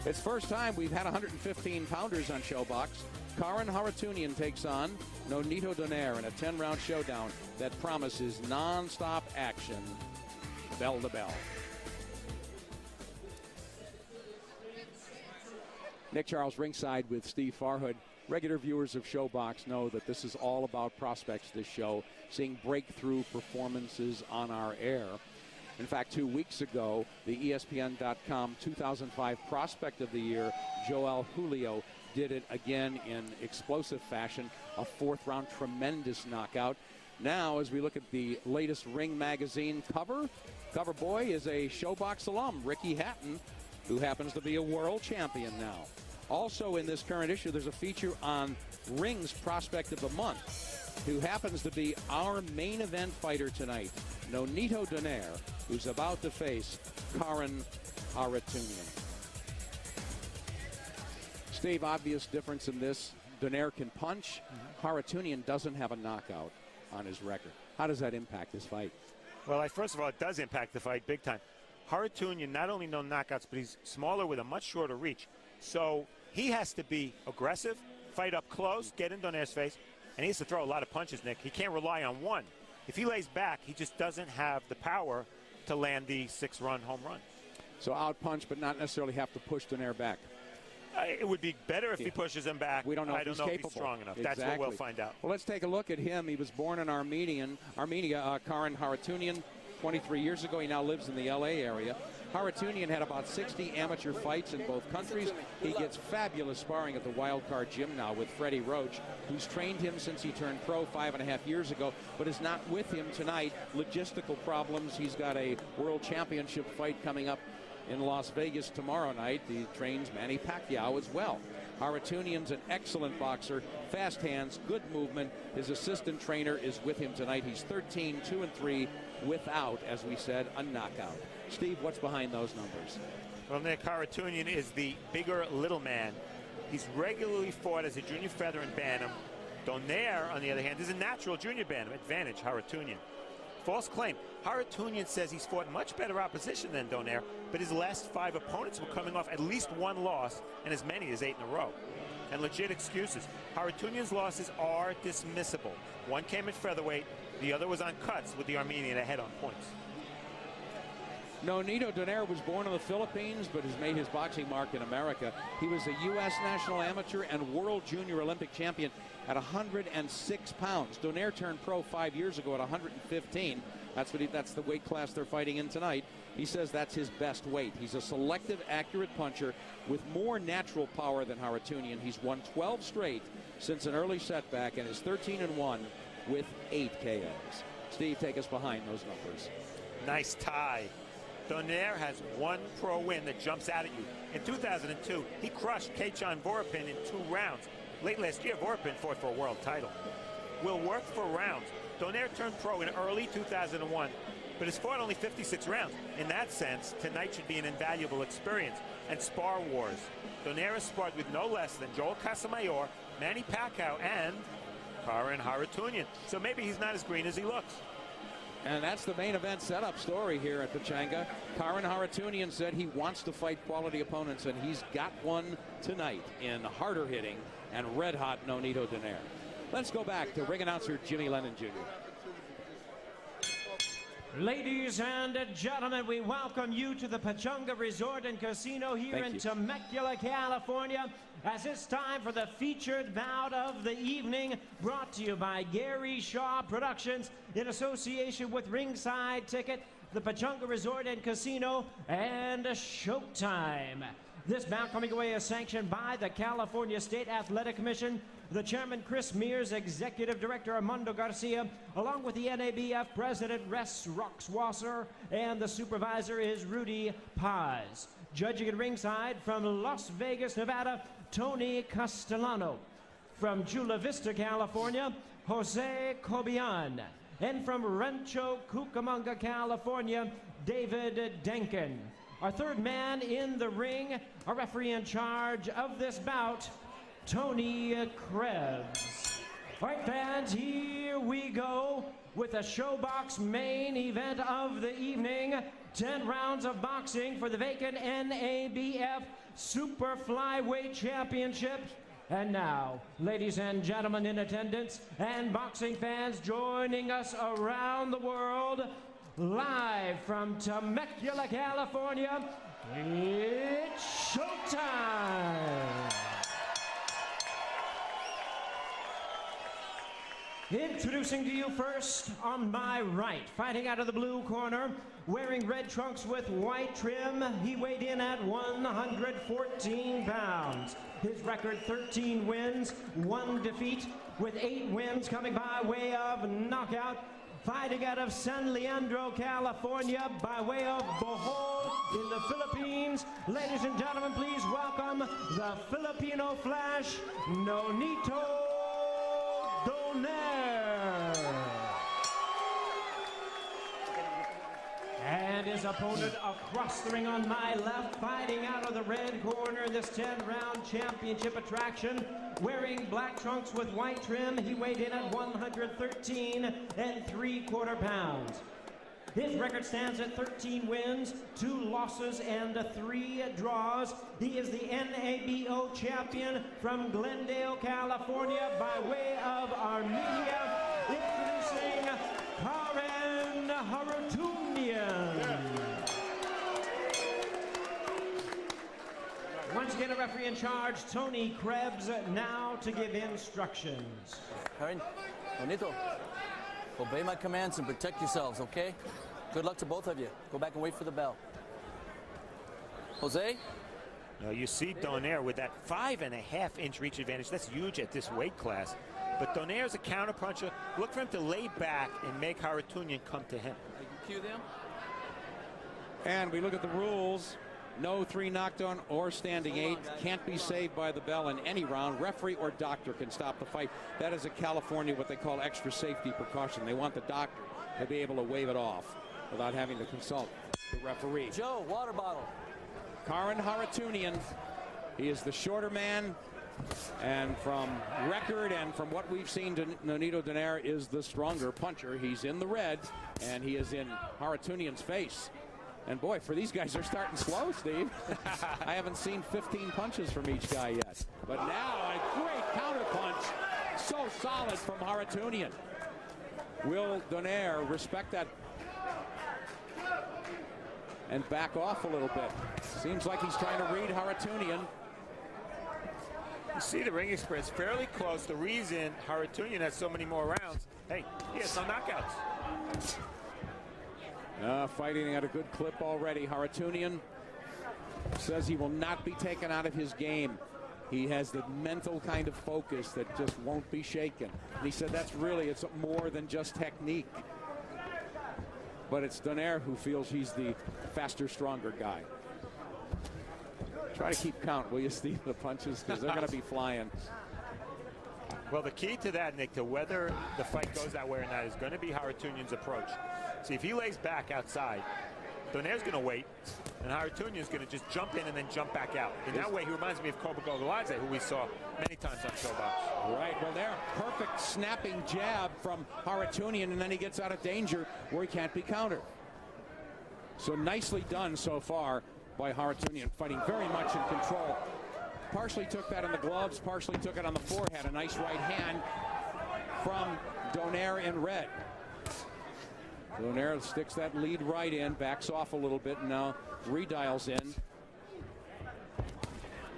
It's first time we've had 115 pounders on Showbox. Kahren Harutyunyan takes on Nonito Donaire in a 10-round showdown that promises non-stop action, bell to bell. Nick Charles ringside with Steve Farhood. Regular viewers of Showbox know that this is all about prospects, this show, seeing breakthrough performances on our air. In fact, 2 weeks ago, the ESPN.com 2005 Prospect of the Year, Joel Julio, did it again in explosive fashion, a fourth-round tremendous knockout. Now, as we look at the latest Ring Magazine cover boy is a Showbox alum, Ricky Hatton, who happens to be a world champion now. Also in this current issue, there's a feature on Ring's Prospect of the Month, who happens to be our main event fighter tonight, Nonito Donaire, who's about to face Kahren Harutyunyan. Steve, obvious difference in this. Donaire can punch. Harutyunyan doesn't have a knockout on his record. How does that impact this fight? Well, first of all, it does impact the fight big time. Harutyunyan, not only no knockouts, but he's smaller with a much shorter reach. So he has to be aggressive, fight up close, get in Donaire's face, and he has to throw a lot of punches, Nick. He can't rely on one. If he lays back, he just doesn't have the power to land the 6-run home run. So out-punch, but not necessarily have to push Donaire back. It would be better if he pushes him back. We don't know I if don't he's know capable. if he's strong enough. Exactly. That's what we'll find out. Well, let's take a look at him. He was born in Armenia, Kahren Harutyunyan, 23 years ago. He now lives in the L.A. area. Harutyunyan had about 60 amateur fights in both countries. He gets fabulous sparring at the Wild Card Gym now with Freddie Roach, who's trained him since he turned pro 5.5 years ago, but is not with him tonight. Logistical problems. He's got a World Championship fight coming up in Las Vegas tomorrow night. He trains Manny Pacquiao as well. Harutyunyan's an excellent boxer, fast hands, good movement. His assistant trainer is with him tonight. He's 13-2-3 without, as we said, a knockout. Steve, what's behind those numbers? Well, Nick, Harutyunyan is the bigger little man. He's regularly fought as a junior feather and bantam. Donaire, on the other hand, is a natural junior bantam. Advantage, Harutyunyan. False claim. Harutyunyan says he's fought much better opposition than Donaire, but his last 5 opponents were coming off at least 1 loss and as many as 8 in a row. And legit excuses. Harutyunyan's losses are dismissible. One came at featherweight, the other was on cuts with the Armenian ahead on points. Nonito Donaire was born in the Philippines, but has made his boxing mark in America. He was a U.S. national amateur and world junior Olympic champion at 106 pounds. Donaire turned pro 5 years ago at 115. That's the weight class they're fighting in tonight. He says that's his best weight. He's a selective, accurate puncher with more natural power than Harutyunyan. He's won 12 straight since an early setback and is 13-1 with 8 KOs. Steve, take us behind those numbers. Nice tie. Donaire has 1 pro win that jumps out at you. In 2002, he crushed Kachen Vorapin in 2 rounds. Late last year, Vorapin fought for a world title. Will work for rounds. Donaire turned pro in early 2001, but has fought only 56 rounds. In that sense, tonight should be an invaluable experience. And spar wars. Donaire has sparred with no less than Joel Casamayor, Manny Pacquiao, and Kahren Harutyunyan. So maybe he's not as green as he looks. And that's the main event setup story here at Pechanga. Kahren Harutyunyan said he wants to fight quality opponents, and he's got one tonight in harder hitting and red-hot Nonito Donaire. Let's go back to ring announcer Jimmy Lennon Jr. Ladies and gentlemen, we welcome you to the Pechanga Resort and Casino here in Temecula, California, as it's time for the featured bout of the evening, brought to you by Gary Shaw Productions in association with Ringside Ticket, the Pechanga Resort and Casino, and Showtime. This bout coming away is sanctioned by the California State Athletic Commission, the chairman Chris Mears, executive director Armando Garcia, along with the NABF president Russ Roxwasser, and the supervisor is Rudy Paz. Judging at ringside from Las Vegas, Nevada, Tony Castellano. From Chula Vista, California, Jose Cobian. And from Rancho Cucamonga, California, David Denkin. Our third man in the ring, our referee in charge of this bout, Tony Krebs. All right, fans, here we go with the Showbox main event of the evening. 10 rounds of boxing for the vacant NABF Super Flyweight Championship. And now, ladies and gentlemen in attendance and boxing fans joining us around the world, live from Temecula, California, it's showtime! Introducing to you first, on my right, fighting out of the blue corner, wearing red trunks with white trim, he weighed in at 114 pounds. His record, 13 wins, 1 defeat, with 8 wins coming by way of knockout. Fighting out of San Leandro, California, by way of Bohol in the Philippines. Ladies and gentlemen, please welcome the Filipino Flash, Nonito Donaire. And his opponent across the ring on my left, fighting out of the red corner in this 10-round championship attraction, wearing black trunks with white trim. He weighed in at 113 3/4 pounds. His record stands at 13 wins, 2 losses, and 3 draws. He is the NABO champion from Glendale, California, by way of Armenia. Introducing Kahren Harutyunyan. Once again, a referee in charge, Tony Krebs, now to give instructions. Kahren, Nonito, obey my commands and protect yourselves, okay? Good luck to both of you. Go back and wait for the bell. Jose? Now you see Donaire with that 5.5-inch reach advantage. That's huge at this weight class. But Donaire's a counterpuncher. Look for him to lay back and make Harutyunyan come to him. Cue them. And we look at the rules. No 3 knockdown or standing 8. Can't be saved by the bell in any round. Referee or doctor can stop the fight. That is a California, what they call extra safety precaution. They want the doctor to be able to wave it off without having to consult the referee. Joe, water bottle. Kahren Harutyunyan. He is the shorter man, and from record and from what we've seen, Nonito Donaire is the stronger puncher. He's in the red, and he is in Harutyunyan's face. And boy, for these guys, they're starting slow, Steve. I haven't seen 15 punches from each guy yet. But now a great counter punch. So solid from Harutyunyan. Will Donaire respect that and back off a little bit? Seems like he's trying to read Harutyunyan. You see the ring experience fairly close. The reason Harutyunyan has so many more rounds, hey, he has no knockouts. Fighting at a good clip already. Harutyunyan says he will not be taken out of his game. He has the mental kind of focus that just won't be shaken. And he said that's really, it's more than just technique. But it's Donaire who feels he's the faster, stronger guy. Try to keep count, will you, Steve, the punches, because they're going to be flying. Well, the key to that, Nick, to whether the fight goes that way or not is going to be Harutyunyan's approach. See, if he lays back outside, Donaire's going to wait, and Harutyunyan's going to just jump in and then jump back out. In that way, he reminds me of Cobra Gogaladze, who we saw many times on Showbox. Right, well, there, perfect snapping jab from Harutyunyan, and then he gets out of danger where he can't be countered. So nicely done so far by Harutyunyan, fighting very much in control. Partially took that in the gloves, partially took it on the forehead. A nice right hand from Donaire in red. Donaire sticks that lead right in, backs off a little bit, and now redials in.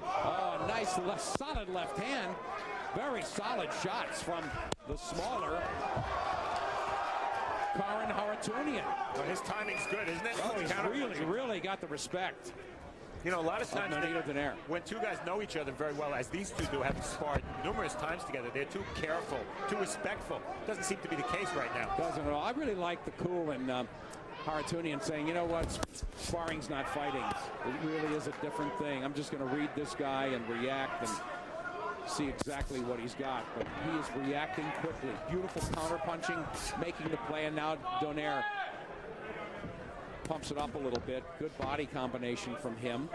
Oh, nice solid left hand. Very solid shots from the smaller Kahren Harutyunyan. Well, his timing's good, isn't it? Oh, he's really got the respect. You know, a lot of times when 2 guys know each other very well, as these 2 do, have sparred numerous times together, they're too careful, too respectful. Doesn't seem to be the case right now. Doesn't at all. I really like the cool in Harutyunyan saying, you know what, sparring's not fighting. It really is a different thing. I'm just going to read this guy and react and see exactly what he's got. But he is reacting quickly. Beautiful counter punching, making the play, and now Donaire pumps it up a little bit. Good body combination from him.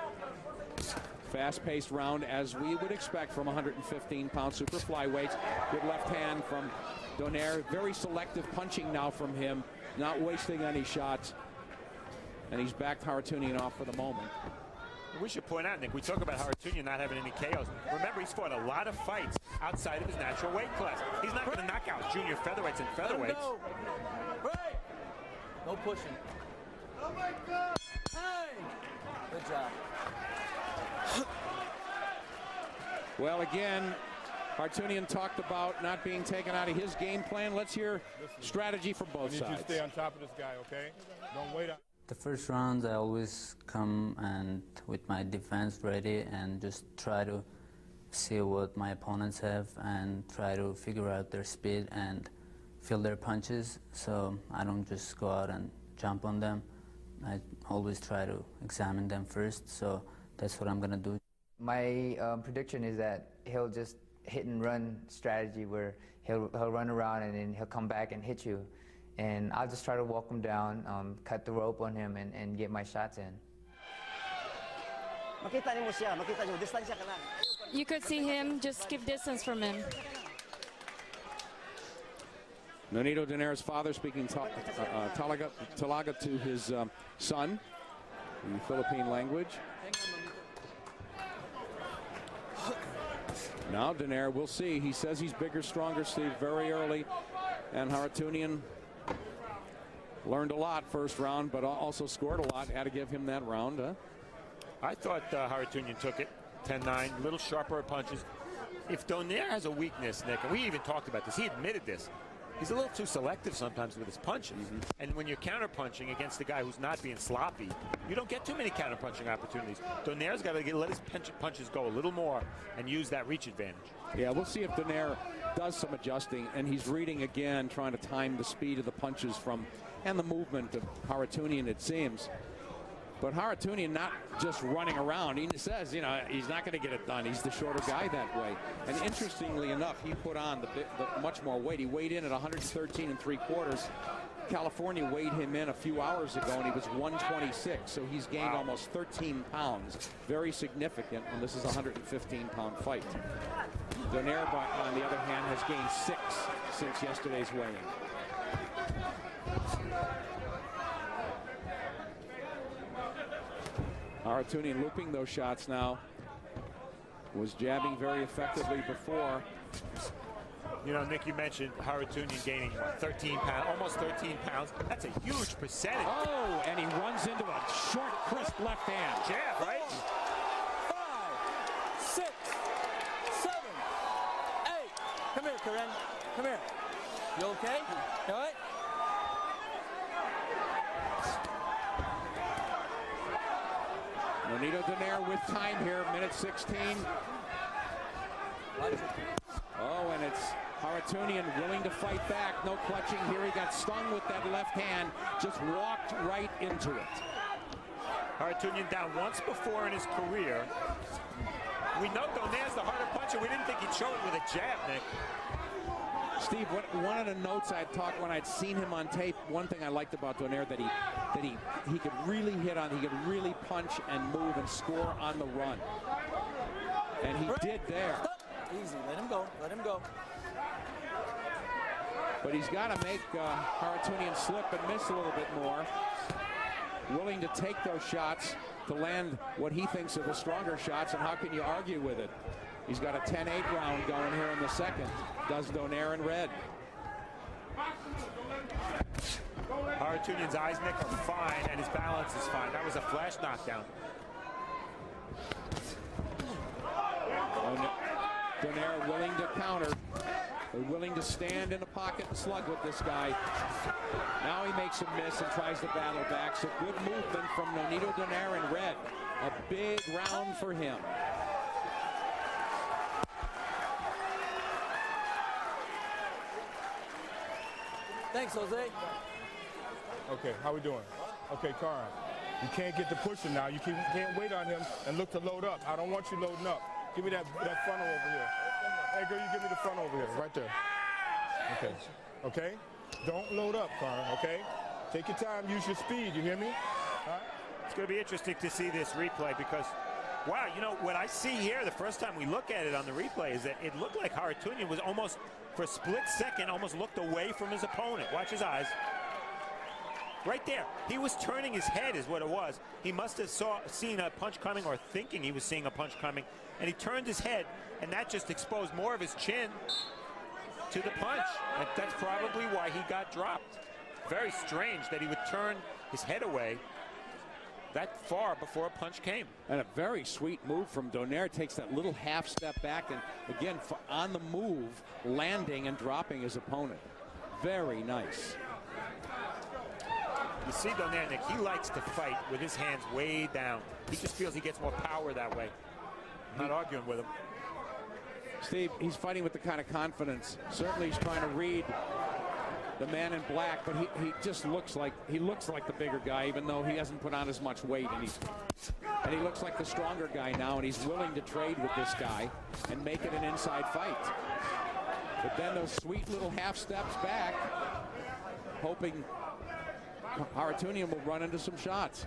Fast-paced round, as we would expect from 115-pound super flyweights. Good left hand from Donaire. Very selective punching now from him, not wasting any shots. and he's backed Harutyunyan off for the moment. We should point out, Nick, we talk about Harutyunyan not having any KOs. Remember, he's fought a lot of fights outside of his natural weight class. He's not going to knock out junior featherweights and featherweights. Right. No pushing. Oh my God. Hey. Good job. Well, again, Harutyunyan talked about not being taken out of his game plan. Let's hear strategy from both sides. You need to stay on top of this guy, okay? Don't wait. The first rounds, I always come and with my defense ready and just try to see what my opponents have and try to figure out their speed and feel their punches. So I don't just go out and jump on them. I always try to examine them first. So that's what I'm gonna do. My prediction is that he'll just hit and run strategy where he'll run around and then he'll come back and hit you. And I'll just try to walk him down, cut the rope on him, and get my shots in. You could see him just keep distance from him. Nonito Donaire's father speaking Talaga to his son in the Philippine language. Now Donaire, we'll see. He says he's bigger, stronger, Steve, very early. And Harutyunyan learned a lot first round, but also scored a lot. Had to give him that round. Huh? I thought Harutyunyan took it 10-9, little sharper punches. If Donaire has a weakness, Nick, and we even talked about this, he admitted this. He's a little too selective sometimes with his punches. And when you're counter-punching against a guy who's not being sloppy, you don't get too many counter-punching opportunities. Donaire's got to let his punches go a little more and use that reach advantage. Yeah, we'll see if Donaire does some adjusting, and he's reading again, trying to time the speed of the punches from and the movement of Harutyunyan, it seems. But Harutyunyan not just running around. He says, you know, he's not going to get it done. He's the shorter guy that way. And interestingly enough, he put on the much more weight. He weighed in at 113 3/4. California weighed him in a few hours ago, and he was 126. So he's gained almost 13 pounds. Very significant, and this is a 115-pound fight. Donaire, on the other hand, has gained 6 since yesterday's weigh-in. Harutyunyan looping those shots now. Was jabbing very effectively before. You know, Nick, you mentioned Harutyunyan gaining 13 pounds, almost 13 pounds. That's a huge percentage. Oh, and he runs into a short, crisp left hand. Jab, right? 5, 6, 7, 8. Come here, Kahren. Come here. You okay? You all right? Nonito Donaire with time here, minute 16. Oh, and it's Harutyunyan willing to fight back. No clutching here. He got stung with that left hand. Just walked right into it. Harutyunyan down once before in his career. We know Donaire's the harder puncher. We didn't think he'd show it with a jab, Nick. Steve, one of the notes I'd talked when I'd seen him on tape, one thing I liked about Donaire that he could really hit on, he could really punch and move and score on the run. And he did there. Stop. Easy, let him go, let him go. But he's got to make Harutyunyan slip and miss a little bit more. Willing to take those shots to land what he thinks are the stronger shots, and how can you argue with it? He's got a 10-8 round going here in the second. Does Donaire in red. Harutyunyan's eyes, Nick, are fine, and his balance is fine. That was a flash knockdown. Donaire willing to counter. They're willing to stand in the pocket and slug with this guy. Now he makes a miss and tries to battle back. So good movement from Nonito Donaire in red. A big round for him. Thanks, Jose. Okay, how we doing? Okay, Kahren. You can't get the pushing now. You can't wait on him and look to load up. I don't want you loading up. Give me that frontal over here. Hey, girl, you give me the frontal over here, right there. Okay. Okay? Don't load up, Kahren, okay? Take your time, use your speed, you hear me? All right? It's going to be interesting to see this replay because, wow, you know, what I see here the first time we look at it on the replay is that it looked like Harutyunyan was almost, for a split second, almost looked away from his opponent. Watch his eyes. right there. He was turning his head is what it was. He must have seen a punch coming or thinking he was seeing a punch coming. And he turned his head, and that just exposed more of his chin to the punch. And that's probably why he got dropped. Very strange that he would turn his head away that far before a punch came. And a very sweet move from Donaire. Takes that little half step back and, again, on the move, landing and dropping his opponent. Very nice. You see Donaire, Nick, he likes to fight with his hands way down. He just feels he gets more power that way. I'm not arguing with him. Steve, he's fighting with the kind of confidence. Certainly he's trying to read the man in black, but he just looks like the bigger guy, even though he hasn't put on as much weight, and he looks like the stronger guy now, and he's willing to trade with this guy and make it an inside fight. But then those sweet little half steps back, hoping Harutyunyan will run into some shots.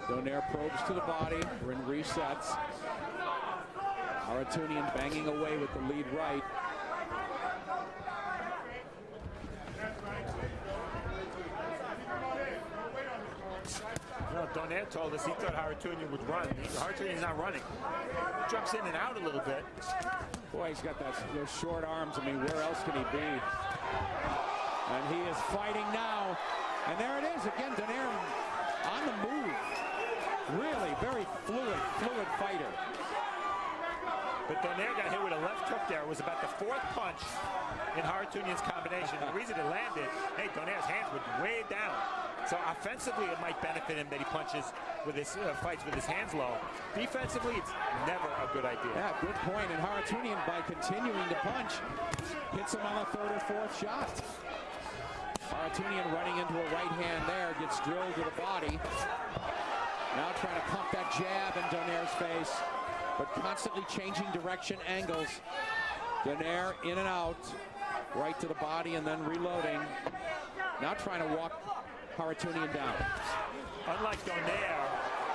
Donaire probes to the body. We're in resets. Harutyunyan banging away with the lead right. No, Donaire told us he thought Harutyunyan would run. Harutyunyan's not running. Jumps in and out a little bit. Boy, he's got those short arms. I mean, where else can he be? And he is fighting now. And there it is again. Donaire on the move. Really very fluid fighter. But Donaire got hit with a left hook there. It was about the fourth punch in Harutyunyan's combination. The reason it landed, hey, Donaire's hands were way down. So offensively, it might benefit him that he punches with his fights with his hands low. Defensively, it's never a good idea. Yeah, good point. And Harutyunyan, by continuing to punch, hits him on the third or fourth shot. Harutyunyan running into a right hand there, gets drilled to the body. Now trying to pump that jab in Donaire's face, but constantly changing direction, angles. Donaire in and out, right to the body and then reloading. Now trying to walk Harutyunyan down. Unlike Donaire,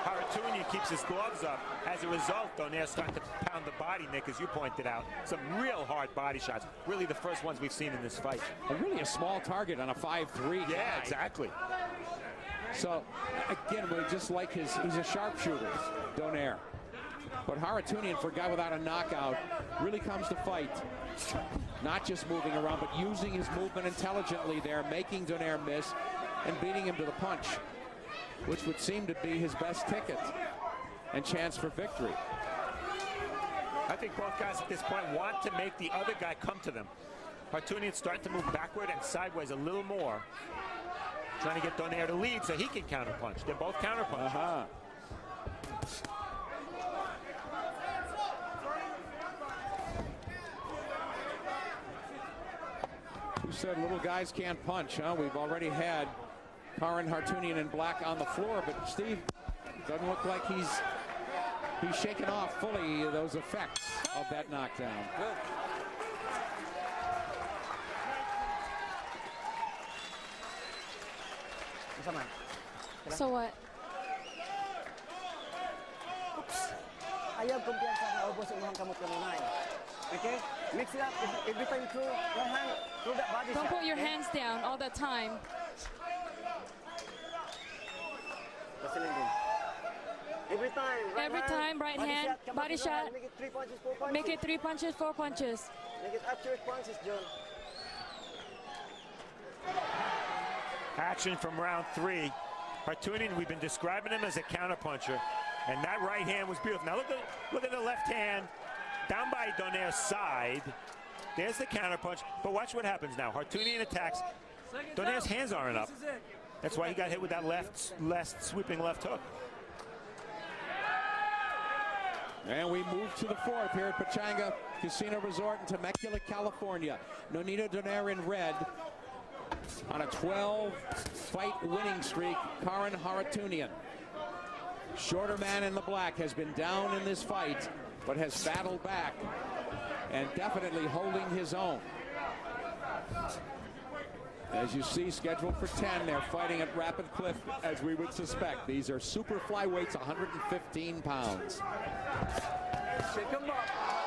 Harutyunyan keeps his gloves up. As a result, Donaire's starting to pound the body, Nick, as you pointed out. Some real hard body shots. Really the first ones we've seen in this fight. And really a small target on a 5'3". Yeah, exactly. So, again, we just like he's a sharpshooter, Donaire. But Harutyunyan, for a guy without a knockout, really comes to fight. Not just moving around, but using his movement intelligently there, making Donaire miss and beating him to the punch, which would seem to be his best ticket and chance for victory. I think both guys at this point want to make the other guy come to them. Harutyunyan's starting to move backward and sideways a little more, trying to get Donaire to lead so he can counterpunch. They're both counterpunchers. Who said little guys can't punch, huh? We've already had Kahren Harutyunyan in black on the floor, but Steve, doesn't look like he's shaken off fully those effects of that knockdown. Good. So what? Ayaw kumpiyansa na ubos ang mga kamot kanunay. Okay? Mix it up every time through your hand, through that body Don't shot. put your hands down all the time. Every time, right hand, body shot. Make it 3 punches, 4 punches. Make it 3 punches, 4 punches. Make it accurate punches, John. Action from round 3. Harutyunyan, we've been describing him as a counterpuncher, and that right hand was beautiful. Now look at the left hand down by Donaire's side. There's the counterpunch, but watch what happens now. Harutyunyan attacks. Donaire's hands aren't up. That's why he got hit with that left sweeping left hook. And we move to the fourth here at Pechanga Casino Resort in Temecula, California. Nonito Donaire in red. On a 12-fight winning streak, Kahren Harutyunyan. Shorter man in the black has been down in this fight, but has battled back and definitely holding his own. As you see, scheduled for 10, they're fighting at rapid clip, as we would suspect. These are super flyweights, 115 pounds.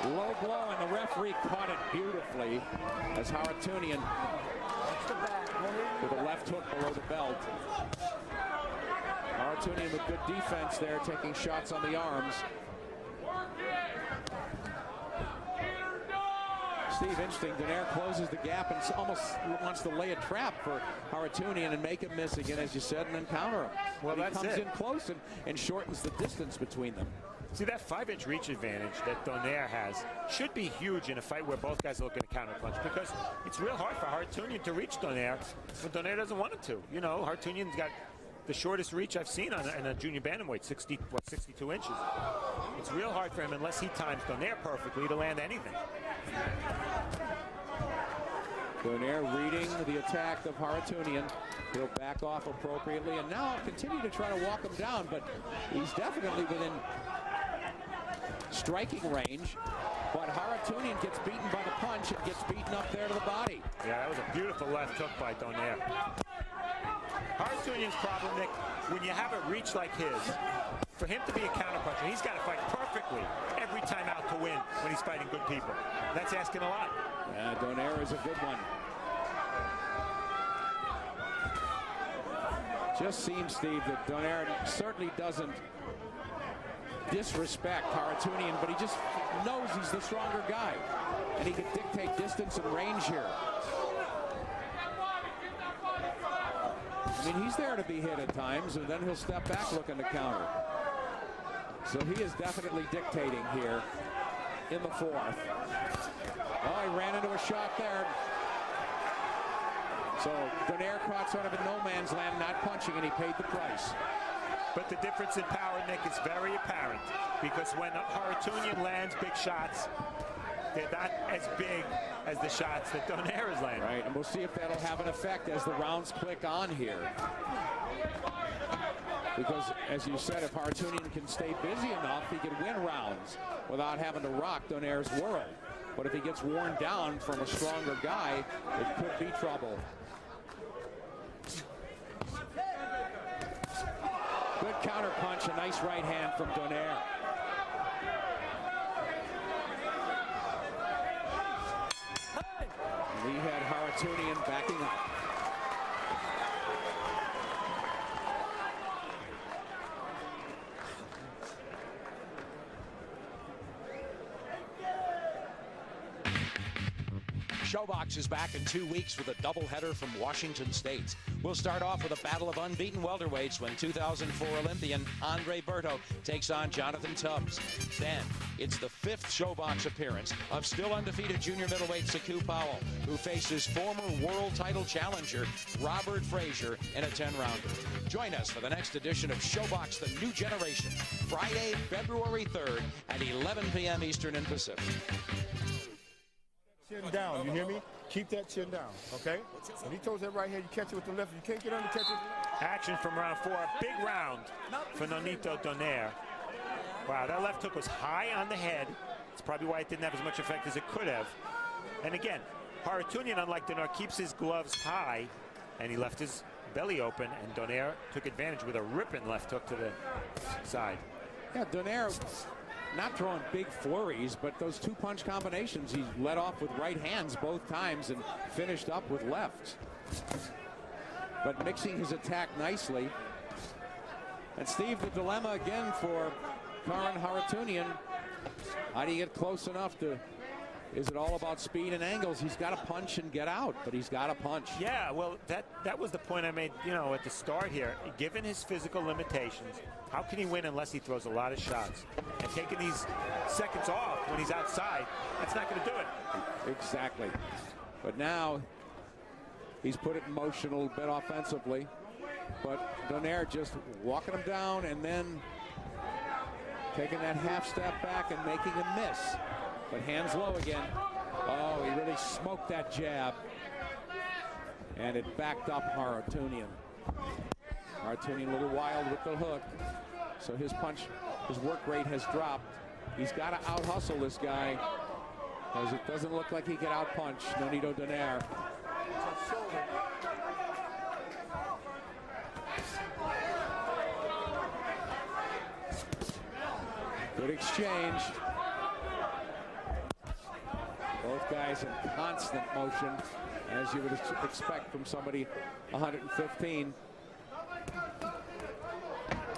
Low blow, and the referee caught it beautifully as Harutyunyan with a left hook below the belt. Harutyunyan with good defense there, taking shots on the arms. Steve, interesting. Donaire closes the gap and almost wants to lay a trap for Harutyunyan and make him miss again, as you said, and then counter him. Well, he that's comes it. in close and shortens the distance between them. See, that 5-inch reach advantage that Donaire has should be huge in a fight where both guys are looking to counterpunch, because it's real hard for Harutyunyan to reach Donaire, but Donaire doesn't want him to. You know, Harutyunyan's got the shortest reach I've seen in a junior bantamweight, 62 inches. It's real hard for him, unless he times Donaire perfectly, to land anything. Donaire reading the attack of Harutyunyan. He'll back off appropriately and now continue to try to walk him down, but he's definitely within striking range. But Harutyunyan gets beaten by the punch and gets beaten up there to the body. Yeah, that was a beautiful left hook by Donaire. Harutyunyan's problem, Nick, when you have a reach like his, for him to be a counterpuncher, he's got to fight perfectly every time out to win when he's fighting good people. That's asking a lot. Yeah, Donaire is a good one. Just seems, Steve, that Donaire certainly doesn't disrespect Harutyunyan, but he just knows he's the stronger guy, and he can dictate distance and range here. I mean, he's there to be hit at times, and then he'll step back looking to counter. So he is definitely dictating here in the fourth. Oh, he ran into a shot there. So Donaire caught sort of in no man's land, not punching, and he paid the price. But the difference in power, Nick, is very apparent, because when Harutyunyan lands big shots, they're not as big as the shots that Donaire is landing. Right, and we'll see if that'll have an effect as the rounds click on here. Because, as you said, if Harutyunyan can stay busy enough, he can win rounds without having to rock Donaire's world. But if he gets worn down from a stronger guy, it could be trouble. Good counter punch, a nice right hand from Donaire. And he had Harutyunyan backing up. Showbox is back in 2 weeks with a doubleheader from Washington State. We'll start off with a battle of unbeaten welterweights when 2004 Olympian Andre Berto takes on Jonathan Tubbs. Then, it's the 5th Showbox appearance of still undefeated junior middleweight Saku Powell, who faces former world title challenger Robert Frazier in a 10-rounder. Join us for the next edition of Showbox The New Generation, Friday, February 3rd at 11 p.m. Eastern and Pacific. Chin down, you hear me? Keep that chin down, okay? When he throws that right hand, you catch it with the left. You can't get under, catch it. Action from round 4, a big round for Nonito Donaire. Wow, that left hook was high on the head. It's probably why it didn't have as much effect as it could have. And again, Harutyunyan, unlike Donaire, keeps his gloves high, and he left his belly open, and Donaire took advantage with a ripping left hook to the side. Yeah, Donaire not throwing big flurries, but those 2-punch combinations, he led off with right hands both times and finished up with lefts. But mixing his attack nicely. And Steve, the dilemma again for Kahren Harutyunyan. How do you get close enough to, is it all about speed and angles? He's got to punch and get out, but he's got to punch. Yeah, well, that was the point I made, you know, at the start here. Given his physical limitations, how can he win unless he throws a lot of shots? And taking these seconds off when he's outside, that's not going to do it. Exactly. But now he's put it in motion a little bit offensively. But Donaire just walking him down and then taking that half step back and making him miss. But hands low again. Oh, he really smoked that jab. And it backed up Harutyunyan. Harutyunyan a little wild with the hook. So his punch, his work rate has dropped. He's got to out-hustle this guy, because it doesn't look like he can out-punch Nonito Donaire. Good exchange. Both guys in constant motion. as you would expect from somebody 115.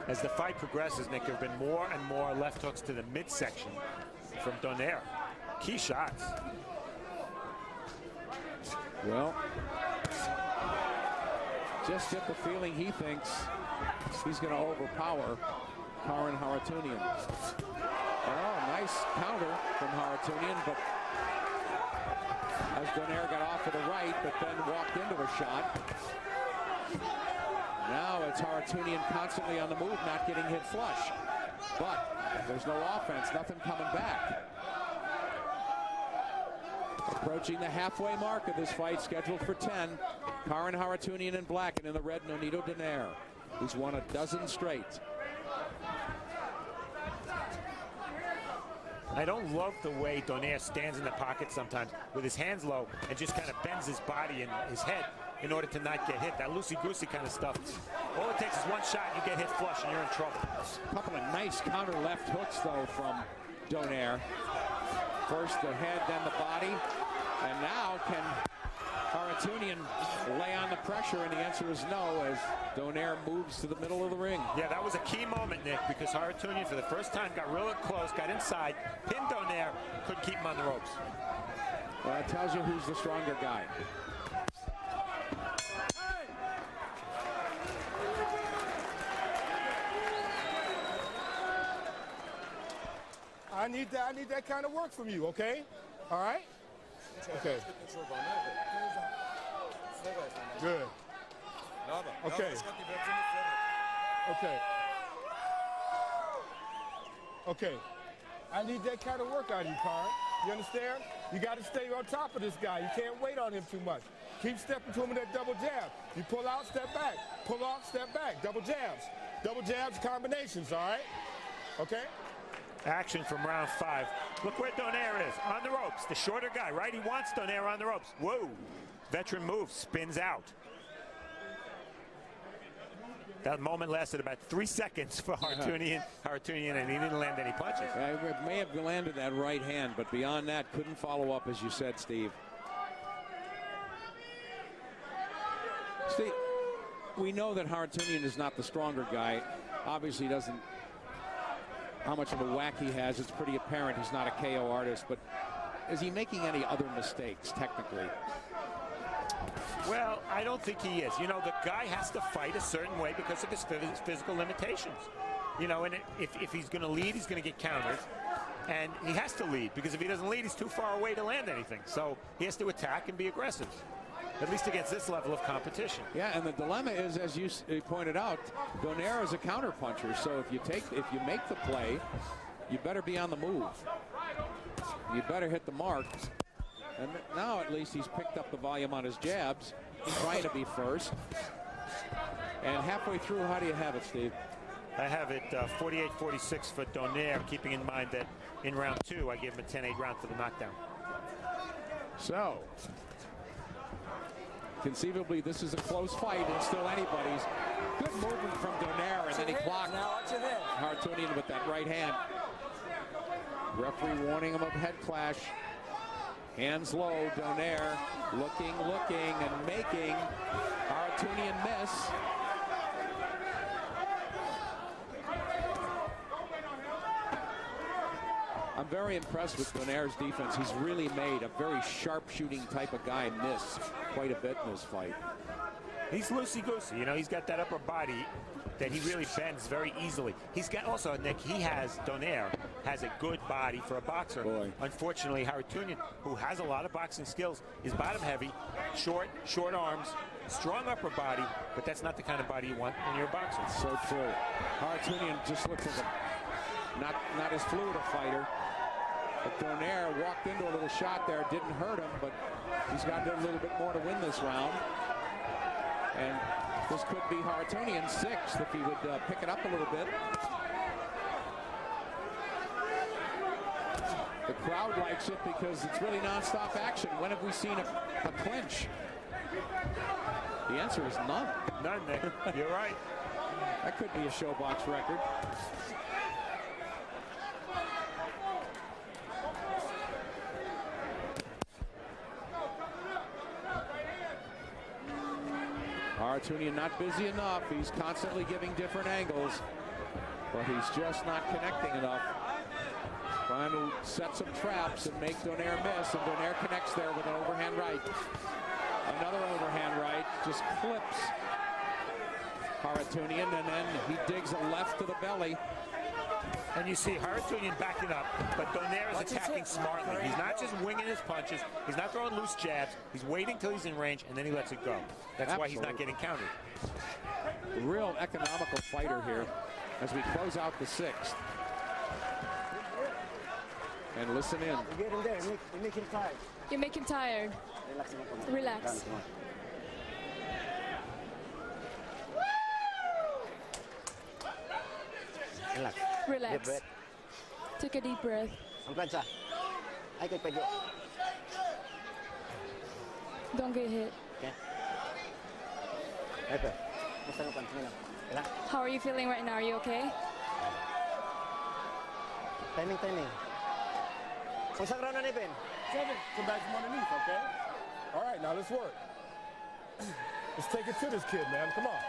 As the fight progresses, Nick, there have been more and more left hooks to the midsection from Donaire. Key shots. Well, just get the feeling he thinks he's going to overpower Kahren Harutyunyan. Oh, nice counter from Harutyunyan, but as Donaire got off to the right, but then walked into a shot. Now it's Harutyunyan constantly on the move, not getting hit flush. But there's no offense, nothing coming back. Approaching the halfway mark of this fight, scheduled for 10. Kahren Harutyunyan in black, and in the red, Nonito Donaire, who's won a dozen straight. I don't love the way Donaire stands in the pocket sometimes with his hands low and just kind of bends his body and his head in order to not get hit. That loosey-goosey kind of stuff. All it takes is one shot, you get hit flush, and you're in trouble. A couple of nice counter left hooks, though, from Donaire. First the head, then the body. And now can Harutyunyan lay on the pressure? And the answer is no, as Donaire moves to the middle of the ring. Yeah, that was a key moment, Nick, because Harutyunyan, for the first time, got real close, got inside, pinned Donaire, couldn't keep him on the ropes. Well, that tells you who's the stronger guy. I need that kind of work from you, okay? All right? Okay. Good. Okay. Okay. Okay. I need that kind of work out of you, Kahren. You understand? You got to stay on top of this guy. You can't wait on him too much. Keep stepping to him with that double jab. You pull out, step back. Pull off, step back. Double jabs. Double jabs, combinations, all right? Okay? Action from round 5. Look where Donaire is, on the ropes. The shorter guy, right? He wants Donaire on the ropes. Whoa. Veteran move, spins out. That moment lasted about 3 seconds for Harutyunyan, and he didn't land any punches. It may have landed that right hand, but beyond that, couldn't follow up, as you said, Steve. Steve, we know that Harutyunyan is not the stronger guy. Obviously, he doesn't. How much of a whack he has, it's pretty apparent. He's not a KO artist, but is he making any other mistakes technically? Well, I don't think he is. You know, the guy has to fight a certain way because of his physical limitations. You know, and if he's going to lead, he's going to get countered. And he has to lead, because if he doesn't lead, he's too far away to land anything. So he has to attack and be aggressive, at least against this level of competition. Yeah, and the dilemma is, as you pointed out, Donaire is a counter puncher. So if you make the play, you better be on the move. You better hit the mark. And now at least he's picked up the volume on his jabs. He's trying to be first. And halfway through, how do you have it, Steve? I have it 48-46 for Donaire, keeping in mind that in round 2, I gave him a 10-8 round for the knockdown. So, conceivably, this is a close fight and still anybody's. Good movement from Donaire, and then he blocked Harutyunyan with that right hand. Referee warning him of head clash. Hands low, Donaire looking, and making Harutyunyan miss. I'm very impressed with Donaire's defense. He's really made a very sharp-shooting type of guy miss quite a bit in this fight. He's loosey-goosey. You know, he's got that upper body that he really bends very easily. He's got also, Nick, Donaire has a good body for a boxer. Boy. Unfortunately, Harutyunyan, who has a lot of boxing skills, is bottom heavy, short arms, strong upper body, but that's not the kind of body you want when you're a boxer. So true. Harutyunyan just looks like not as fluid a fighter. But Donaire walked into a little shot there, didn't hurt him, but he's got a little bit more to win this round. And this could be Harutyunyan's 6th if he would pick it up a little bit. The crowd likes it because it's really nonstop action. When have we seen a clinch? The answer is none. None, Nick. You're right. That could be a ShowBox record. Harutyunyan not busy enough. He's constantly giving different angles, but he's just not connecting enough. Trying to set some traps and make Donaire miss, and Donaire connects there with an overhand right. Another overhand right, just clips Harutyunyan, and then he digs a left to the belly. And you see Harutyunyan backing up, but Donaire is attacking smartly. He's not just winging his punches. He's not throwing loose jabs. He's waiting till he's in range, and then he lets it go. That's why he's not getting countered. Real economical fighter here as we close out the 6th. And listen in. You get him there. You make him tired. You make him tired. Relax. Relax. Relax. Take a deep breath. Don't get hit. How are you feeling right now? Are you okay? Timing. Isang round na Ben. 7. Come back from underneath, okay? All right, now let's work. Let's take it to this kid, man. Come on.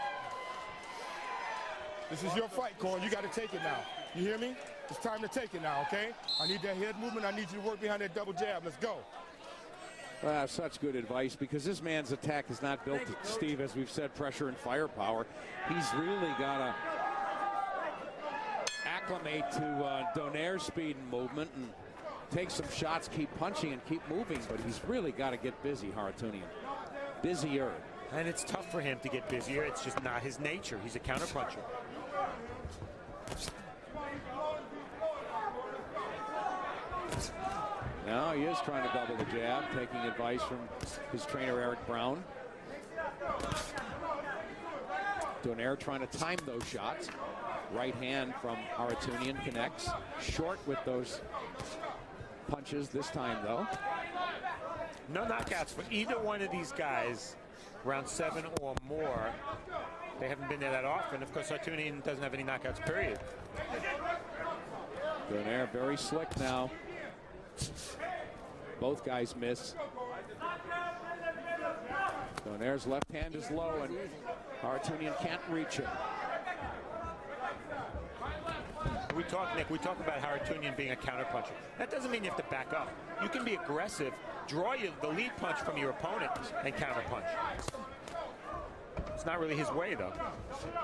This is your fight, Kahren. You got to take it now. You hear me? It's time to take it now, okay? I need that head movement. I need you to work behind that double jab. Let's go. Such good advice, because this man's attack is not built to, Steve, as we've said, pressure and firepower. He's really got to acclimate to Donaire's speed and movement and take some shots, keep punching and keep moving, but he's really got to get busy, Harutyunyan. Busier. And it's tough for him to get busier. It's just not his nature. He's a counterpuncher. Now he is trying to double the jab, taking advice from his trainer, Eric Brown. Donaire trying to time those shots. Right hand from Harutyunyan connects. Short with those punches this time, though. No knockouts for either one of these guys. Round 7 or more. They haven't been there that often. Of course, Harutyunyan doesn't have any knockouts, period. Donaire very slick now. Both guys miss. Donaire's left hand is low, and Harutyunyan can't reach it. Nick, we talk about Harutyunyan being a counterpuncher. That doesn't mean you have to back up. You can be aggressive, draw the lead punch from your opponent, and counterpunch. It's not really his way, though.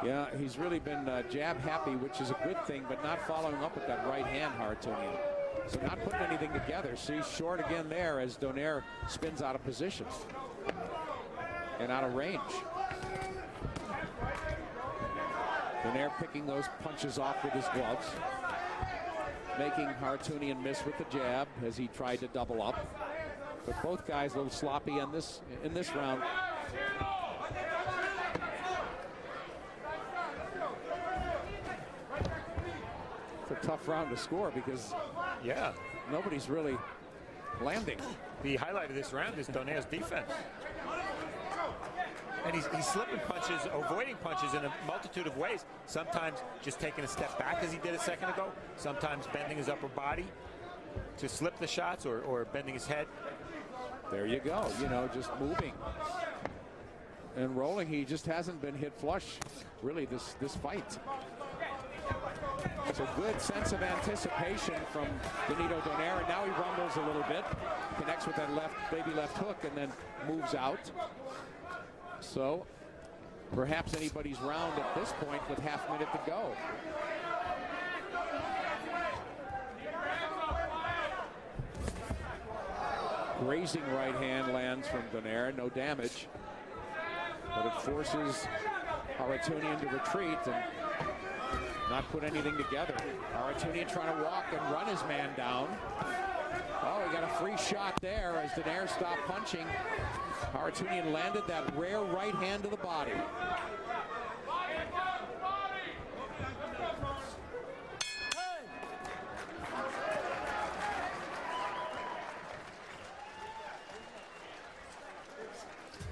Yeah, he's really been jab happy, which is a good thing, but not following up with that right hand, Harutyunyan. So not putting anything together. See, short again there as Donaire spins out of position and out of range. Donaire picking those punches off with his gloves, making Harutyunyan miss with the jab as he tried to double up. But both guys a little sloppy in this round. It's a tough round to score because nobody's really landing. The highlight of this round is Donaire's defense. And he's slipping punches, avoiding punches in a multitude of ways. Sometimes just taking a step back as he did a second ago. Sometimes bending his upper body to slip the shots or bending his head. There you go, just moving and rolling. He just hasn't been hit flush, really, this fight. So good sense of anticipation from Nonito Donaire, and now he rumbles a little bit, connects with that baby left hook, and then moves out. So perhaps anybody's round at this point with half a minute to go. Grazing right hand lands from Donaire, no damage, but it forces Harutyunyan to retreat and not put anything together. Harutyunyan trying to walk and run his man down. Oh, he got a free shot there as Donaire stopped punching. Harutyunyan landed that rare right hand to the body.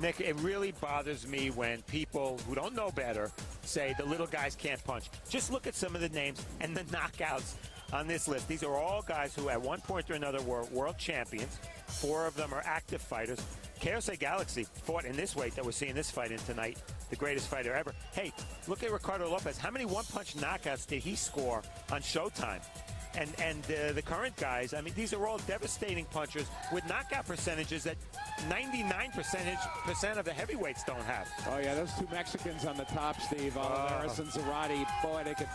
Nick, it really bothers me when people who don't know better say the little guys can't punch. Just look at some of the names and the knockouts on this list. These are all guys who at one point or another were world champions. 4 of them are active fighters. Chaos Galaxy fought in this weight that we're seeing this fight in tonight the greatest fighter ever. Hey, look at Ricardo Lopez. How many one-punch knockouts did he score on Showtime? And the current guys, I mean, these are all devastating punchers with knockout percentages that 99% of the heavyweights don't have. Oh, yeah, those two Mexicans on the top, Steve, Oliveras and Zarate, boy, they could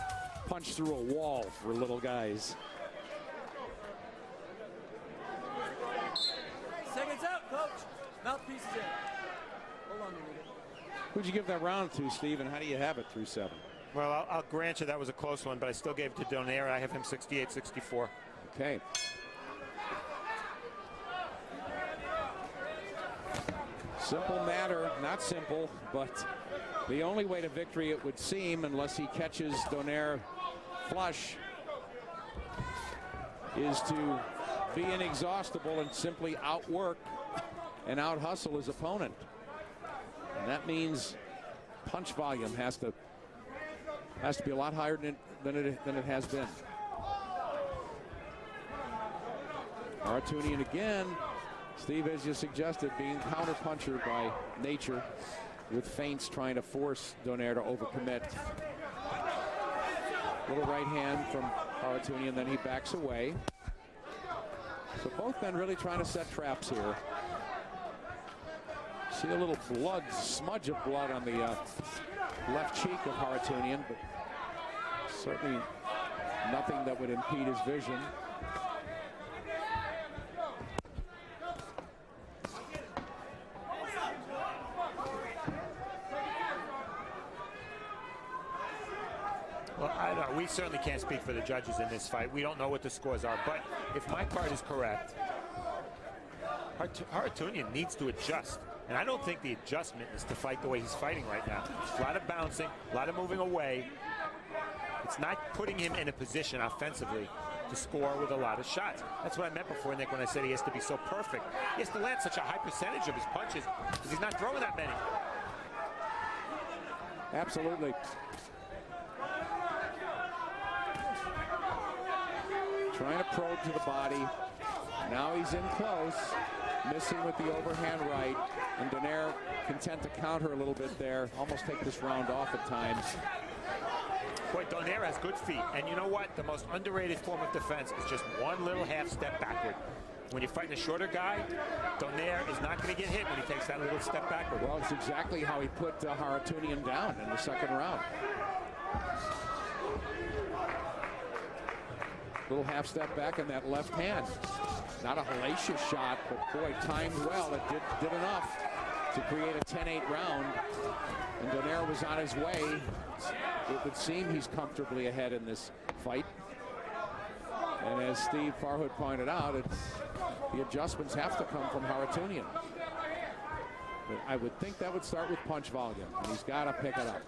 punch through a wall for little guys. Seconds out, coach. Mouthpiece is in. Hold on, Nonito. Who'd you give that round to, Steve, and how do you have it through 7? Well, I'll grant you that was a close one, but I still gave it to Donaire. I have him 68-64. Okay. Simple matter, not simple, but the only way to victory, it would seem, unless he catches Donaire flush, is to be inexhaustible and simply outwork and out-hustle his opponent. And that means punch volume has to be a lot higher than it has been. Harutyunyan again, Steve, as you suggested, being counter-puncher by nature, with feints trying to force Donaire to overcommit. Little right hand from Harutyunyan, then he backs away. So both men really trying to set traps here. See a little blood, smudge of blood on the left cheek of Harutyunyan, but certainly nothing that would impede his vision. Well, I don't know. We certainly can't speak for the judges in this fight. We don't know what the scores are, but if my card is correct, Harutyunyan needs to adjust. And I don't think the adjustment is to fight the way he's fighting right now. A lot of bouncing, a lot of moving away. It's not putting him in a position offensively to score with a lot of shots. That's what I meant before, Nick, when I said he has to be so perfect. He has to land such a high percentage of his punches because he's not throwing that many. Absolutely. Trying to probe to the body. Now he's in close, missing with the overhand right, and Donaire content to counter a little bit there, almost take this round off at times. Boy, Donaire has good feet, and you know what? The most underrated form of defense is just one little half step backward. When you're fighting a shorter guy, Donaire is not going to get hit when he takes that little step backward. Well, it's exactly how he put Harutyunyan down in the second round. Little half step back in that left hand. Not a hellacious shot, but boy, timed well. It did enough to create a 10-8 round. And Donaire was on his way. It would seem he's comfortably ahead in this fight. And as Steve Farhood pointed out, the adjustments have to come from Harutyunyan. But I would think that would start with punch volume, and he's got to pick it up.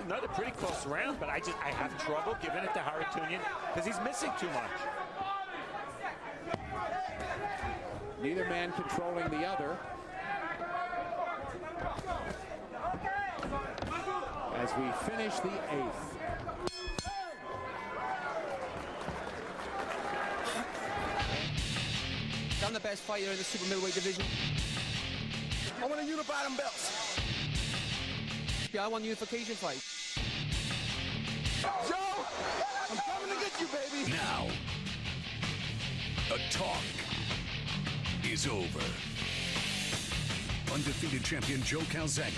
Another pretty close round, but I have trouble giving it to Harutyunyan because he's missing too much. Neither man controlling the other. As we finish the 8th. I'm the best fighter in the super middleweight division. I want to unify them belts. Yeah, I want a unification fight. Joe, I'm coming to get you, baby. Now, the talk is over. Undefeated champion Joe Calzaghe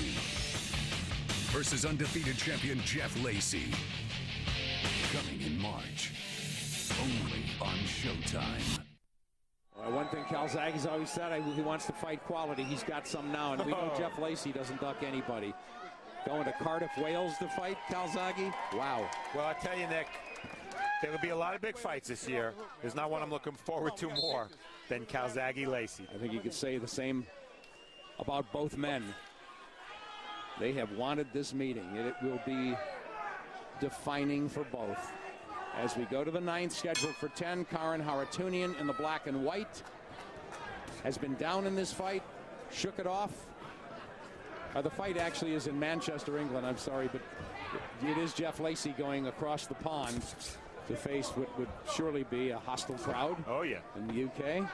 versus undefeated champion Jeff Lacey. Coming in March, only on Showtime. One thing Calzaghe's always said, he wants to fight quality. He's got some now, and we know Jeff Lacey doesn't duck anybody. Going to Cardiff, Wales to fight Calzaghe? Wow. Well, I tell you, Nick, there will be a lot of big fights this year. There's not one I'm looking forward to more than Calzaghe-Lacey. I think you could say the same about both men. They have wanted this meeting. It will be defining for both. As we go to the 9th, scheduled for 10, Kahren Harutyunyan in the black and white has been down in this fight, shook it off. The fight actually is in Manchester, England. I'm sorry, but it is Jeff Lacey going across the pond to face what would surely be a hostile crowd. Oh, yeah. In the UK.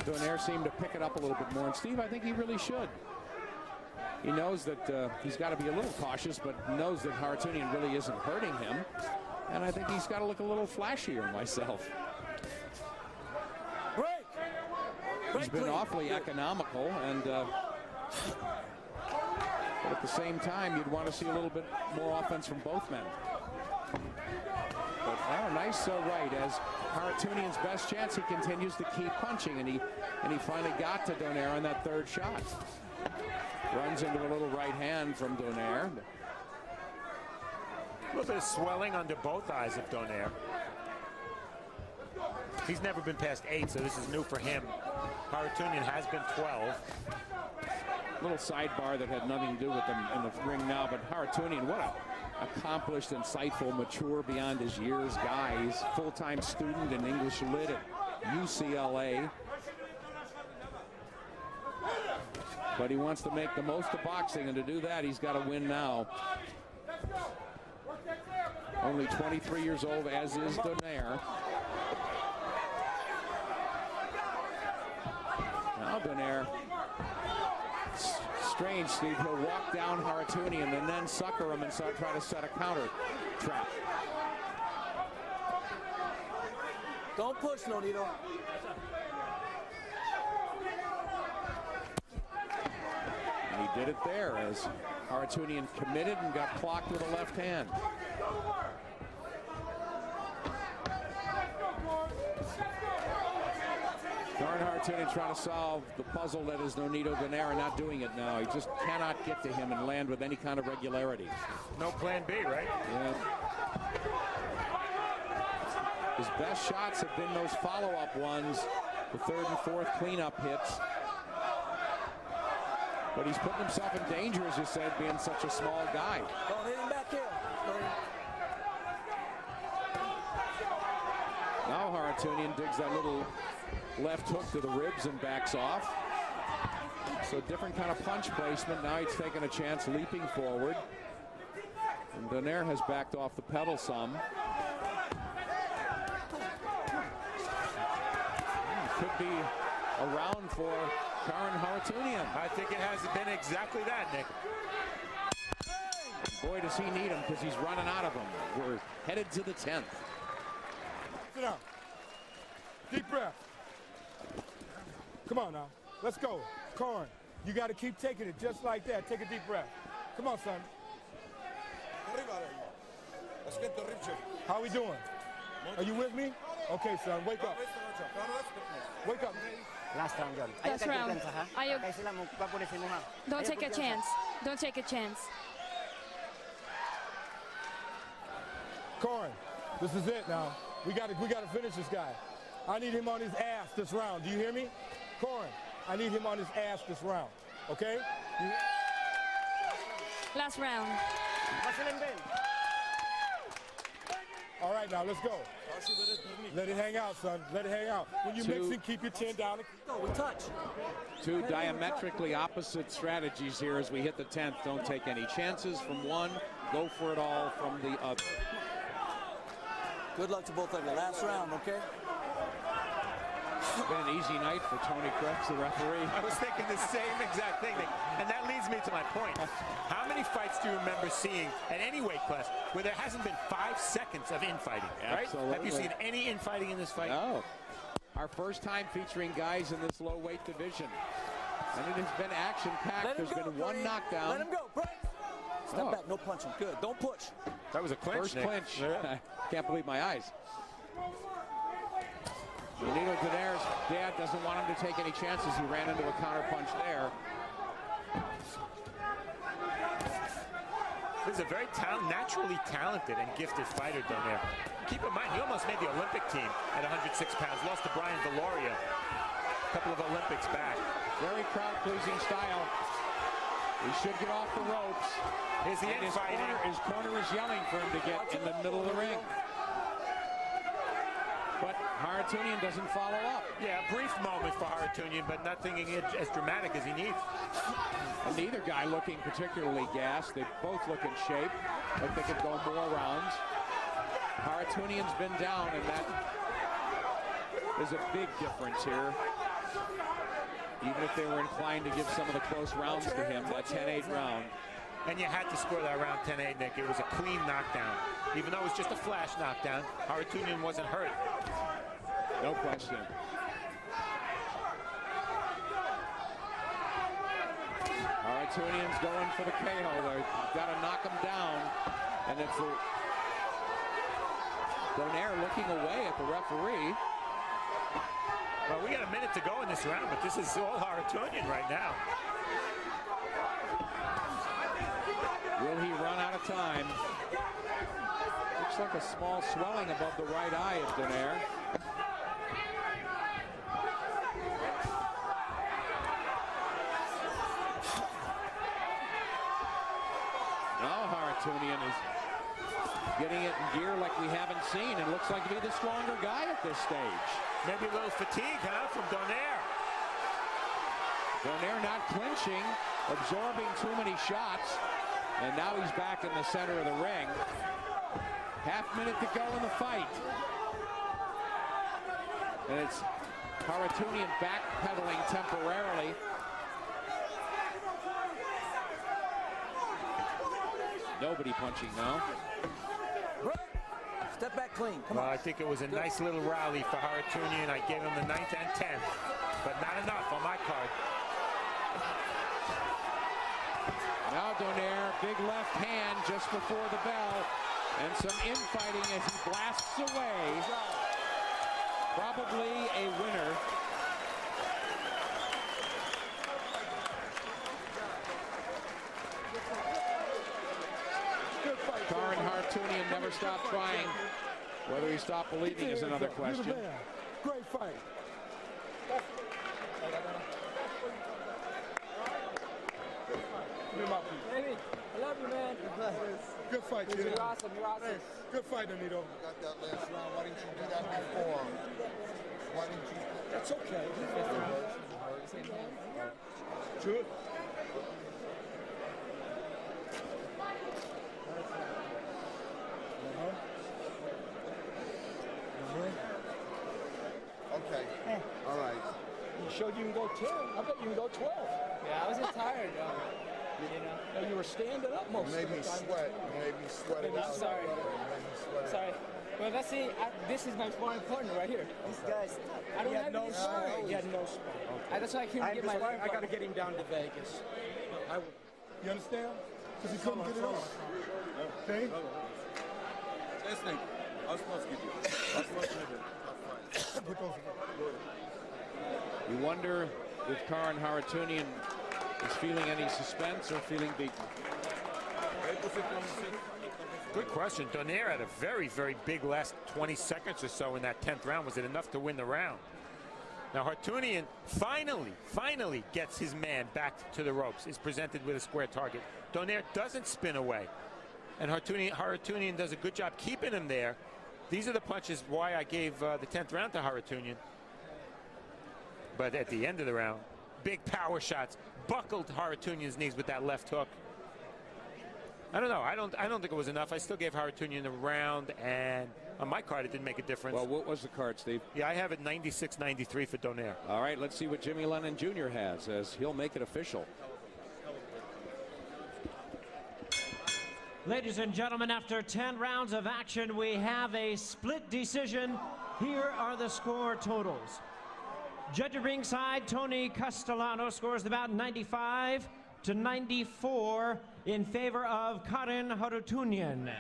Donaire seemed to pick it up a little bit more. And Steve, I think he really should. He knows that he's got to be a little cautious, but knows that Harutyunyan really isn't hurting him. And I think he's got to look a little flashier myself. He's been awfully economical, and but at the same time, you'd want to see a little bit more offense from both men. But nice right as Harutyunyan's best chance. He continues to keep punching, and he finally got to Donaire on that third shot. Runs into a little right hand from Donaire. A little bit of swelling under both eyes of Donaire. He's never been past 8, so this is new for him. Harutyunyan has been 12. Little sidebar that had nothing to do with them in the ring now, but Harutyunyan, what a accomplished, insightful, mature, beyond his years guy. He's a full-time student in English Lit at UCLA. But he wants to make the most of boxing, and to do that, he's got to win now. Only 23 years old, as is Donaire. Now Donaire, strange, Steve, he'll walk down Harutyunyan and then sucker him and try to set a counter trap. Don't push, Nonito. And he did it there as Harutyunyan committed and got clocked with a left hand. Kahren Harutyunyan trying to solve the puzzle that is Nonito Donaire, and not doing it now. He just cannot get to him and land with any kind of regularity. No plan B, right? Yeah. His best shots have been those follow-up ones, the third and fourth cleanup hits. But he's putting himself in danger, as you said, being such a small guy. Don't hit him back here. Now Harutyunyan digs that little left hook to the ribs and backs off. So different kind of punch placement. Now he's taking a chance leaping forward. And Donaire has backed off the pedal some. Could be a round for Kahren Harutyunyan. I think it has been exactly that, Nick. Boy, does he need him, because he's running out of them. We're headed to the 10th. Sit down. Deep breath. Come on now. Let's go. Kahren, you got to keep taking it just like that. Take a deep breath. Come on, son. How are we doing? Are you with me? Okay, son. Wake up. Wake up. Last round, John. Last round. Don't take a chance. Don't take a chance. Kahren, this is it now. We got to finish this guy. I need him on his ass this round. Do you hear me? Kahren, I need him on his ass this round. Okay? Last round. All right, now let's go. Let it hang out, son. Let it hang out. When you mix it, keep your chin down. We touch. Two diametrically opposite strategies here as we hit the 10th. Don't take any chances from one. Go for it all from the other. Good luck to both of you. Last round, okay? It's been an easy night for Tony Krebs, the referee. I was thinking the same exact thing, Nick. And that leads me to my point. How many fights do you remember seeing at any weight class where there hasn't been 5 seconds of infighting, right? Absolutely. Have you seen any infighting in this fight? No. Our first time featuring guys in this low weight division. And it has been action-packed. There's been one knockdown. Let him go, Bryce. Step back, no punching. Good, don't push. That was a clinch, First Nick. clinch. Yeah. I can't believe my eyes. Nonito Donaire's dad doesn't want him to take any chances. He ran into a counter punch there. This is a very naturally talented and gifted fighter, Donaire. Keep in mind, he almost made the Olympic team at 106 pounds. Lost to Brian Deloria a couple of Olympics back. Very crowd-pleasing style. He should get off the ropes. Here's the infighting. His corner is yelling for him to get in the middle of the ring. But Harutyunyan doesn't follow up. Yeah, a brief moment for Harutyunyan, but nothing as dramatic as he needs. And neither guy looking particularly gassed. They both look in shape, like they could go more rounds. Harutyunyan's been down, and that is a big difference here. Even if they were inclined to give some of the close rounds to him, that 10-8 round. And you had to score that round 10-8, Nick. It was a clean knockdown. Even though it was just a flash knockdown, Harutyunyan wasn't hurt. No question. Harutyunyan's going for the KO. They've got to knock him down. And it's Donaire looking away at the referee. Well, we got a minute to go in this round, but this is all Harutyunyan right now. Will he run out of time? Looks like a small swelling above the right eye of Donaire. Now Harutyunyan is getting it in gear like we haven't seen, and looks like to be the stronger guy at this stage. Maybe a little fatigue, huh, from Donaire. Donaire not clinching, absorbing too many shots, and now he's back in the center of the ring. Half minute to go in the fight. And it's Harutyunyan backpedaling temporarily. Nobody punching now. Step back clean. Come Well, on. I think it was a nice little rally for Harutyunyan. I gave him the 9th and 10th, but not enough on my card. Now Donaire, big left hand just before the bell, and some infighting as he blasts away. Probably a winner. Kahren Harutyunyan never stopped trying. Whether he stopped believing is another question. Great fight. Baby, I love you, man. Good fight, kid. You're awesome. You're awesome. Good fight, Nonito. Got that last round. Why didn't you do that before? Why didn't you? That's okay. Good. Okay. All right. You showed you can go 10. I bet you can go 12. Yeah, I wasn't tired, you know. No, you were standing up most You made of the me time. sweat. You made me sweat it out. Sorry. You made me sweat it Sorry. out. Well, let's see. This is my sparring partner right here. This guy's I don't have no any sparring. sparring. He had no sparring. That's why I can't get my sparring I got to partner. get him down to Vegas. You understand? Because he couldn't get it off. Okay? Listen, I was supposed to give you. I was supposed to give you. You wonder if Kahren Harutyunyan is feeling any suspense or feeling beaten. Good question. Donaire had a very, very big last 20 seconds or so in that 10th round. Was it enough to win the round? Now Harutyunyan finally gets his man back to the ropes, is presented with a square target. Donaire doesn't spin away. And Harutyunyan does a good job keeping him there. These are the punches why I gave the 10th round to Harutyunyan. But at the end of the round, big power shots, buckled Harutyunyan's knees with that left hook. I don't know. I don't think it was enough. I still gave Harutyunyan the round, and on my card, it didn't make a difference. Well, what was the card, Steve? Yeah, I have it 96-93 for Donaire. All right, let's see what Jimmy Lennon Jr. has, as he'll make it official. Ladies and gentlemen, after 10 rounds of action, we have a split decision. Here are the score totals. Judge at ringside, Tony Castellano scores the bout 95-94 in favor of Kahren Harutyunyan.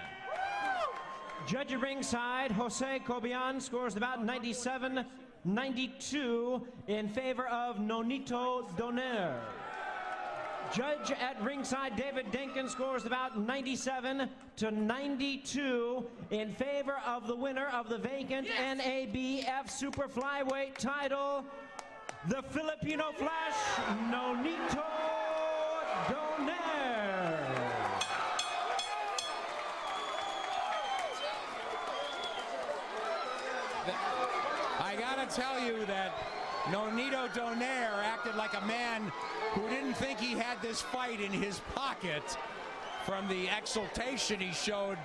Judge at ringside, Jose Cobian scores the bout 97-92 in favor of Nonito Donaire. Judge at ringside, David Denkin scores about 97-92 in favor of the winner of the vacant NABF Super Flyweight title, the Filipino Flash, Nonito Donaire. I gotta tell you that Nonito Donaire acted like a man who didn't think he had this fight in his pocket from the exultation he showed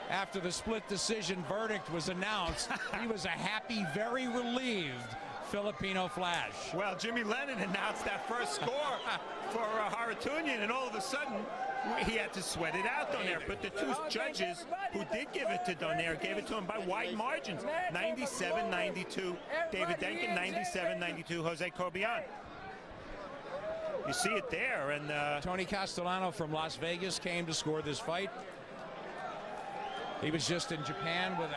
after the split decision verdict was announced. He was a happy, very relieved Filipino flash. Well, Jimmy Lennon announced that first score for Harutyunyan, and all of a sudden, he had to sweat it out, Donaire. But the two judges who did give it to Donaire gave it to him by wide margins. 97-92, David Denkin, 97-92, Jose Corbian. You see it there. And Tony Castellano from Las Vegas came to score this fight. He was just in Japan with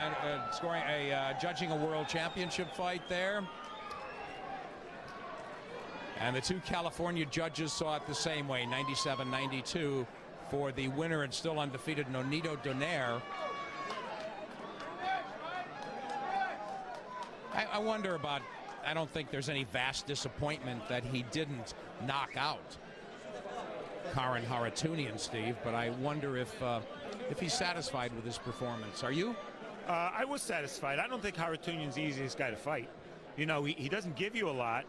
judging a world championship fight there. And the two California judges saw it the same way, 97-92 for the winner and still undefeated Nonito Donaire. I wonder about, I don't think there's any vast disappointment that he didn't knock out Kahren Harutyunyan, Steve, but I wonder if he's satisfied with his performance. Are you? I was satisfied. I don't think Harutyunyan's the easiest guy to fight. You know, he doesn't give you a lot.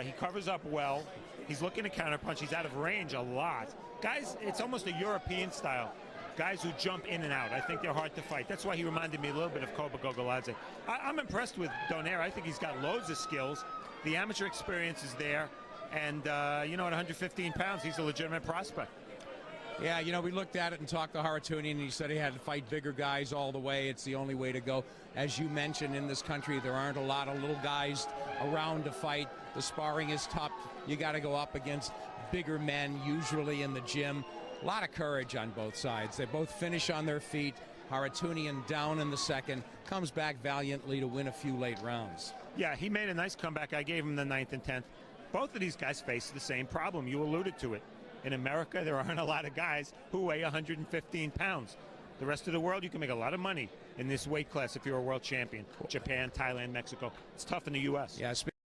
He covers up well. He's looking to counterpunch. He's out of range a lot. Guys, it's almost a European style. Guys who jump in and out. I think they're hard to fight. That's why he reminded me a little bit of Koba Gogoladze. I'm impressed with Donaire. I think he's got loads of skills. The amateur experience is there. And, you know, at 115 pounds, he's a legitimate prospect. Yeah, you know, we looked at it and talked to Harutyunyan, and he said he had to fight bigger guys all the way. It's the only way to go. As you mentioned, in this country, there aren't a lot of little guys around to fight. The sparring is tough. You got to go up against bigger men, usually in the gym. A lot of courage on both sides. They both finish on their feet. Harutyunyan down in the second, comes back valiantly to win a few late rounds. Yeah, he made a nice comeback. I gave him the 9th and 10th. Both of these guys face the same problem. You alluded to it. In America, there aren't a lot of guys who weigh 115 pounds. The rest of the world, you can make a lot of money in this weight class if you're a world champion. Japan, Thailand, Mexico. It's tough in the U.S. Yeah,